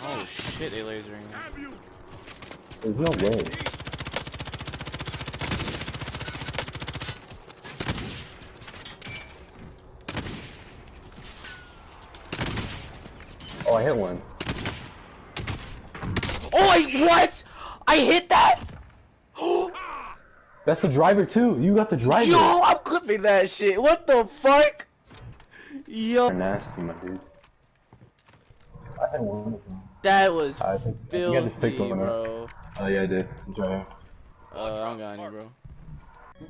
Oh shit, they lasering me. There's no way. Oh, I hit one. Oh, what? I hit that? That's the driver too. You got the driver. Yo, I'm clipping that shit. What the fuck? Yo. They're nasty, my dude. I had one of them. That was I think I just picked filthy, one up. bro. Oh yeah, I did. It's right here. I don't got any, bro.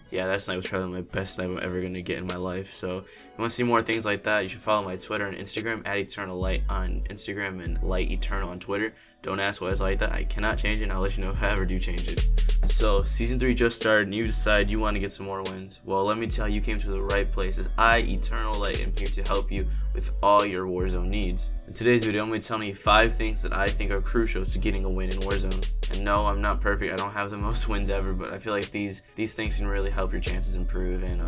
Yeah, that snipe was probably my best snipe I'm ever gonna get in my life. So if you want to see more things like that, you should follow my Twitter and Instagram at Eternal Light on Instagram and Light Eternal on Twitter. Don't ask why it's like that. I cannot change it, and I'll let you know if I ever do change it. So season 3 just started, and you decide you want to get some more wins. Well, let me tell you, you came to the right place, as I, Eternal Light, am here to help you with all your Warzone needs. In today's video, I'm going to tell you 5 things that I think are crucial to getting a win in Warzone. And no, I'm not perfect. I don't have the most wins ever, but I feel like these things can really help your chances improve and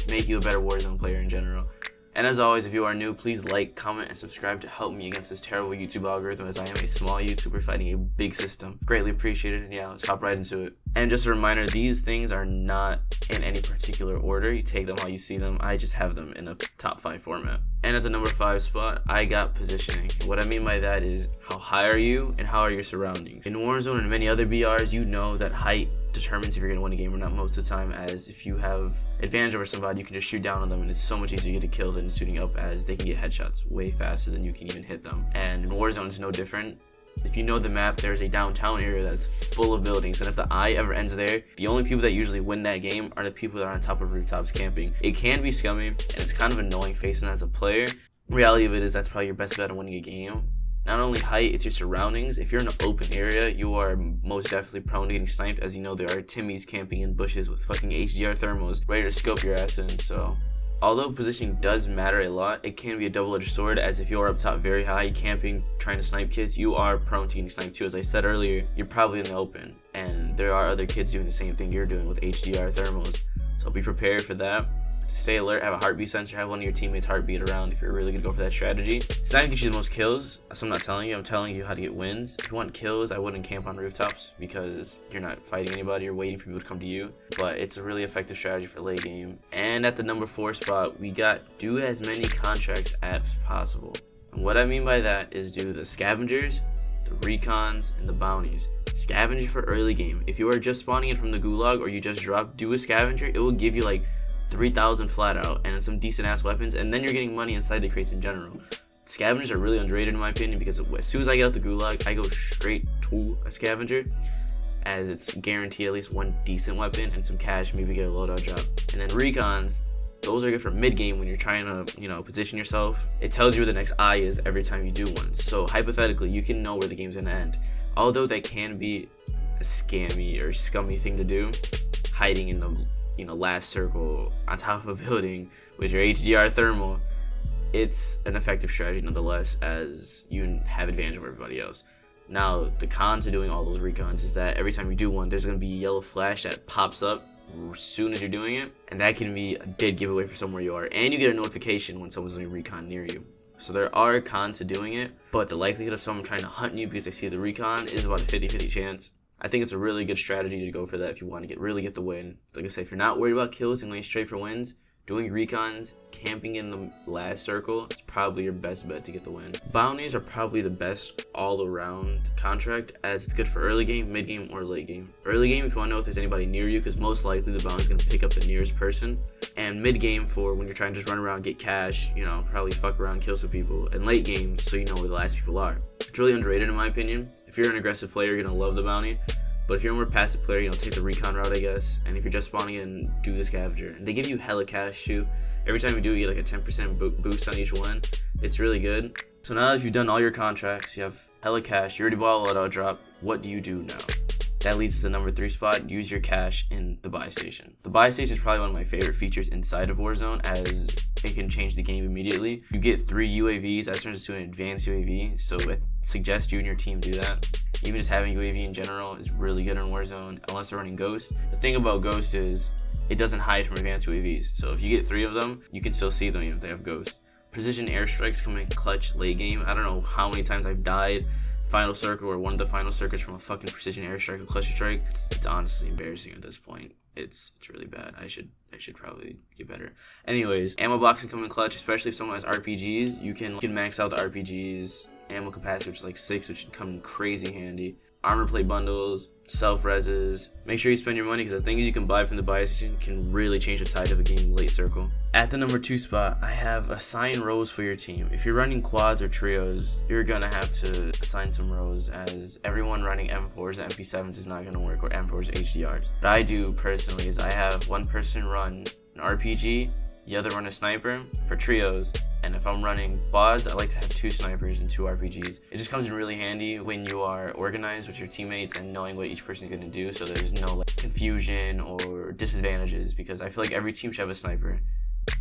make you a better Warzone player in general. And as always, if you are new, please like, comment, and subscribe to help me against this terrible YouTube algorithm, as I am a small YouTuber fighting a big system. Greatly appreciated, and yeah, let's hop right into it. And just a reminder, these things are not in any particular order. You take them how you see them. I just have them in a top 5 format. And at the number 5 spot, I got positioning. What I mean by that is, how high are you and how are your surroundings? In Warzone and many other BRs, you know that height determines if you're going to win a game or not most of the time, as if you have advantage over somebody, you can just shoot down on them, and it's so much easier to get a kill than shooting up, as they can get headshots way faster than you can even hit them. And in Warzone, it's no different. If you know the map, there's a downtown area that's full of buildings, and if the eye ever ends there, the only people that usually win that game are the people that are on top of rooftops camping. It can be scummy, and it's kind of annoying facing that as a player. Reality of it is that's probably your best bet on winning a game. Not only height, it's your surroundings. If you're in an open area, you are most definitely prone to getting sniped, as you know there are Timmies camping in bushes with fucking HDR thermals ready to scope your ass in. So although positioning does matter a lot, it can be a double-edged sword, as if you're up top very high camping trying to snipe kids, you are prone to getting sniped too. As I said earlier, you're probably in the open, and there are other kids doing the same thing you're doing with HDR thermals. So be prepared for that. To stay alert, have a heartbeat sensor, have one of your teammates heartbeat around if you're really gonna go for that strategy. It's not gonna get you the most kills, that's what I'm not telling you. I'm telling you how to get wins. If you want kills, I wouldn't camp on rooftops, because you're not fighting anybody or waiting for people to come to you. But it's a really effective strategy for late game. And at the number 4 spot, we got do as many contracts as possible. And what I mean by that is do the scavengers, the recons, and the bounties. Scavenger for early game. If you are just spawning in from the gulag or you just dropped, do a scavenger. It will give you like 3,000 flat out and some decent ass weapons, and then you're getting money inside the crates in general. Scavengers are really underrated in my opinion, because as soon as I get out the gulag, I go straight to a scavenger, as it's guaranteed at least one decent weapon and some cash, maybe get a loadout drop. And then recons, those are good for mid game when you're trying to, position yourself. It tells you where the next eye is every time you do one. So hypothetically, you can know where the game's gonna end. Although that can be a scammy or scummy thing to do, hiding in the last circle on top of a building with your HDR thermal, it's an effective strategy nonetheless, as you have advantage over everybody else. Now, the con to doing all those recons is that every time you do one, there's going to be a yellow flash that pops up as soon as you're doing it, and that can be a dead giveaway for somewhere you are, and you get a notification when someone's doing a recon near you. So there are cons to doing it, but the likelihood of someone trying to hunt you because they see the recon is about a 50-50 chance. I think it's a really good strategy to go for that if you want to really get the win. Like I said, if you're not worried about kills and going straight for wins, doing recons, camping in the last circle is probably your best bet to get the win. Bounties are probably the best all-around contract, as it's good for early game, mid game, or late game. Early game, if you want to know if there's anybody near you, because most likely the bounty is going to pick up the nearest person. And mid game for when you're trying to just run around, get cash, probably fuck around, kill some people. And late game, so you know where the last people are. It's really underrated in my opinion. If you're an aggressive player, you're going to love the bounty. But if you're a more passive player, take the recon route, I guess. And if you're just spawning in, do the scavenger. And they give you hella cash too. Every time you do, you get like a 10% boost on each one. It's really good. So now that you've done all your contracts, you have hella cash, you already bought a loadout drop, what do you do now? That leads us to number 3 spot, use your cash in the buy station. The buy station is probably one of my favorite features inside of Warzone, as it can change the game immediately. You get 3 UAVs, that turns into an advanced UAV, so I suggest you and your team do that. Even just having UAV in general is really good in Warzone, unless they're running Ghost. The thing about Ghost is, it doesn't hide from advanced UAVs, so if you get 3 of them, you can still see them even if they have Ghost. Precision airstrikes come in clutch late game. I don't know how many times I've died final circle or one of the final circuits from a fucking precision airstrike or clutch strike. It's honestly embarrassing at this point. It's really bad. I should probably get better. Anyways, ammo boxing come in clutch, especially if someone has RPGs. You can max out the RPGs ammo capacity, which is like 6, which should come in crazy handy. Armor plate bundles, self-reses. Make sure you spend your money because the things you can buy from the buy station can really change the tide of a game late circle. At the number 2 spot, I have assign rows for your team. If you're running quads or trios, you're gonna have to assign some rows, as everyone running M4s and MP7s is not gonna work, or M4s or HDRs. What I do personally is I have one person run an RPG, the other run a sniper for trios, and if I'm running quads, I like to have 2 snipers and 2 RPGs. It just comes in really handy when you are organized with your teammates and knowing what each person is going to do, so there's no like confusion or disadvantages, because I feel like every team should have a sniper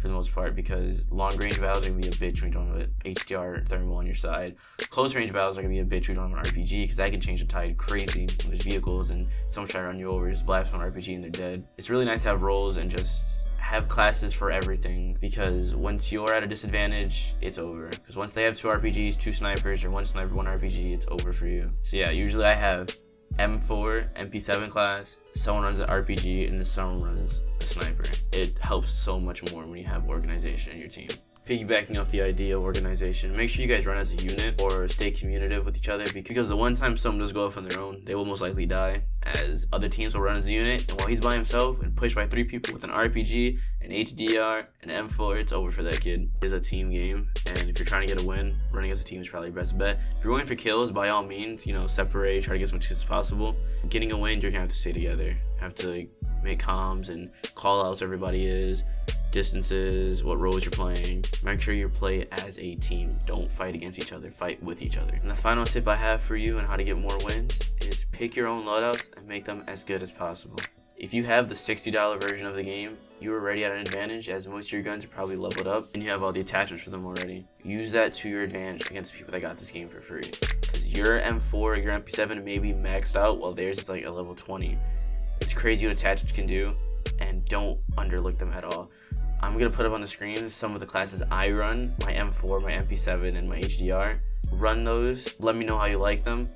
for the most part, because long range battles are going to be a bitch when you don't have an HDR thermal on your side. Close range battles are going to be a bitch when you don't have an RPG, because that can change the tide crazy when there's vehicles and someone's trying to run you over, just blast one RPG and they're dead. It's really nice to have roles and just have classes for everything, because once you're at a disadvantage, it's over. Because once they have 2 RPGs, 2 snipers, or 1 sniper, 1 RPG, it's over for you. So yeah, usually I have M4, MP7 class, someone runs an RPG, and then someone runs a sniper. It helps so much more when you have organization in your team. Piggybacking off the idea of organization, make sure you guys run as a unit or stay communicative with each other, because the one time someone does go off on their own, they will most likely die, as other teams will run as a unit, and while he's by himself and pushed by 3 people with an RPG, an HDR, an M4, it's over for that kid. It's a team game, and if you're trying to get a win, running as a team is probably your best bet. If you're going for kills, by all means, separate, try to get as much as possible. Getting a win, you're gonna have to stay together. You have to make comms and call outs everybody is, distances, what roles you're playing. Make sure you play as a team. Don't fight against each other, fight with each other. And the final tip I have for you on how to get more wins is pick your own loadouts and make them as good as possible. If you have the $60 version of the game, you're already at an advantage, as most of your guns are probably leveled up and you have all the attachments for them already. Use that to your advantage against people that got this game for free, because your M4 or your MP7 may be maxed out while theirs is like a level 20. It's crazy what attachments can do, and don't underlook them at all. I'm going to put up on the screen some of the classes I run, my M4, my MP7, and my HDR. Run those, let me know how you like them,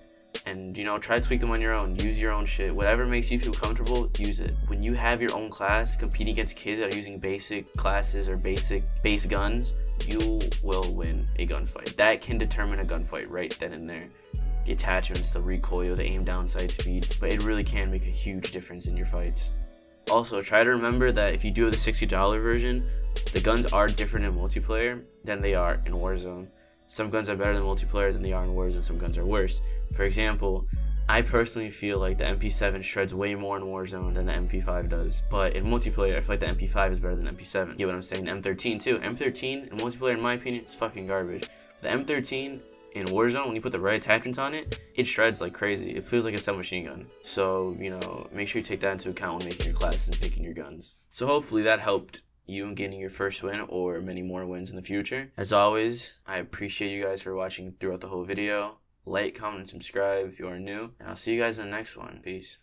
and try to tweak them on your own. Use your own shit. Whatever makes you feel comfortable, use it. When you have your own class, competing against kids that are using basic classes or basic base guns, you will win a gunfight. That can determine a gunfight right then and there. The attachments, the recoil, the aim down sight speed, but it really can make a huge difference in your fights. Also, try to remember that if you do have the $60 version, the guns are different in multiplayer than they are in Warzone. Some guns are better in multiplayer than they are in Warzone, some guns are worse. For example, I personally feel like the MP7 shreds way more in Warzone than the MP5 does. But in multiplayer, I feel like the MP5 is better than MP7. You get what I'm saying? M13 too. M13 in multiplayer, in my opinion, is fucking garbage. The M13 in Warzone, when you put the right attachments on it, it shreds like crazy. It feels like a submachine gun. So, make sure you take that into account when making your classes and picking your guns. So hopefully that helped you in getting your first win or many more wins in the future. As always, I appreciate you guys for watching throughout the whole video. Like, comment, and subscribe if you are new. And I'll see you guys in the next one. Peace.